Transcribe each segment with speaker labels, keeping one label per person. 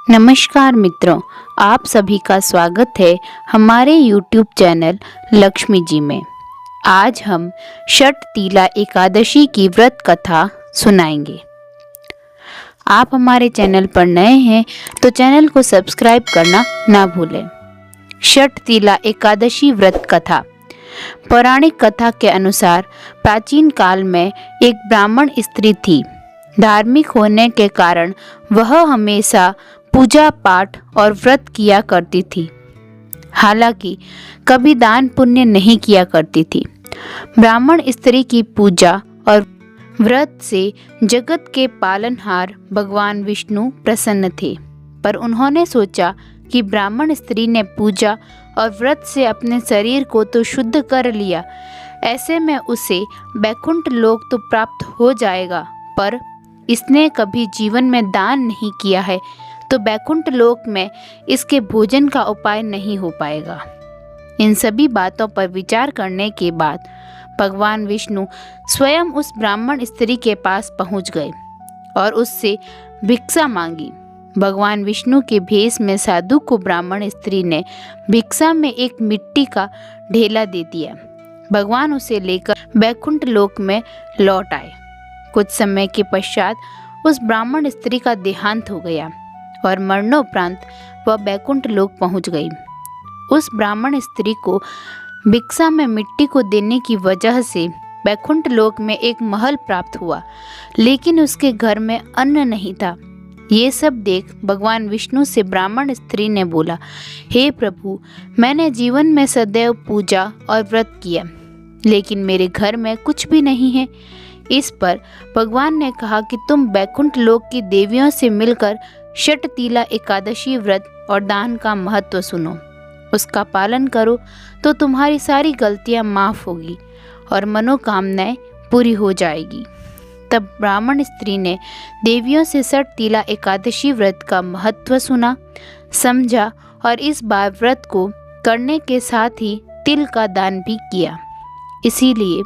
Speaker 1: नमस्कार मित्रों, आप सभी का स्वागत है हमारे YouTube चैनल लक्ष्मी जी में। आज हम षटतिला एकादशी की व्रत कथा सुनाएंगे। आप हमारे चैनल पर नए हैं तो चैनल को सब्सक्राइब करना ना भूलें। षटतिला एकादशी व्रत कथा। पौराणिक कथा के अनुसार प्राचीन काल में एक ब्राह्मण स्त्री थी। धार्मिक होने के कारण वह हमेशा पूजा पाठ और व्रत किया करती थी, हालांकि कभी दान पुण्य नहीं किया करती थी। ब्राह्मण स्त्री की पूजा और व्रत से जगत के पालनहार भगवान विष्णु प्रसन्न थे, पर उन्होंने सोचा कि ब्राह्मण स्त्री ने पूजा और व्रत से अपने शरीर को तो शुद्ध कर लिया, ऐसे में उसे वैकुंठ लोक तो प्राप्त हो जाएगा, पर इसने कभी जीवन में दान नहीं किया है तो वैकुंठ लोक में इसके भोजन का उपाय नहीं हो पाएगा। इन सभी बातों पर विचार करने के बाद भगवान विष्णु स्वयं उस ब्राह्मण स्त्री के पास पहुंच गए और उससे भिक्षा मांगी। भगवान विष्णु के भेष में साधु को ब्राह्मण स्त्री ने भिक्षा में एक मिट्टी का ढेला दे दिया। भगवान उसे लेकर वैकुंठ लोक में लौट आए। कुछ समय के पश्चात उस ब्राह्मण स्त्री का देहांत हो गया और मरणोपरांत वह वैकुंठ लोक पहुंच गई। उस ब्राह्मण स्त्री को भिक्षा में मिट्टी को देने की वजह से वैकुंठ लोक में एक महल प्राप्त हुआ, लेकिन उसके घर में अन्न नहीं था। ये सब देख भगवान विष्णु से ब्राह्मण स्त्री ने बोला, हे प्रभु, मैंने जीवन में सदैव पूजा और व्रत किया, लेकिन मेरे घर में कुछ भी नहीं है। इस पर भगवान ने कहा कि तुम वैकुंठ लोक की देवियों से मिलकर षटतिला एकादशी व्रत और दान का महत्व सुनो। उसका पालन करो तो तुम्हारी सारी गलतियां माफ होगी और मनोकामनाएं पूरी हो जाएगी। तब ब्राह्मण स्त्री ने देवियों से षटतिला एकादशी व्रत का महत्व सुना, समझा और इस बार व्रत को करने के साथ ही तिल का दान भी किया। इसीलिए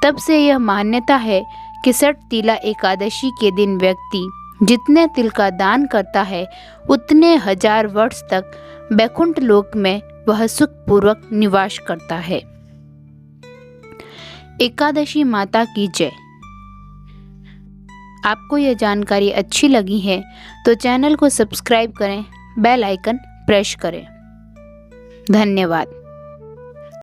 Speaker 1: तब से यह मान्यता है कि षटतिला एकादशी के दिन व्यक्ति जितने तिल का दान करता है उतने 1000 वर्ष तक वैकुंठ लोक में वह सुखपूर्वक निवास करता है। एकादशी माता की जय। आपको यह जानकारी अच्छी लगी है तो चैनल को सब्सक्राइब करें, बेल आइकन प्रेस करें। धन्यवाद।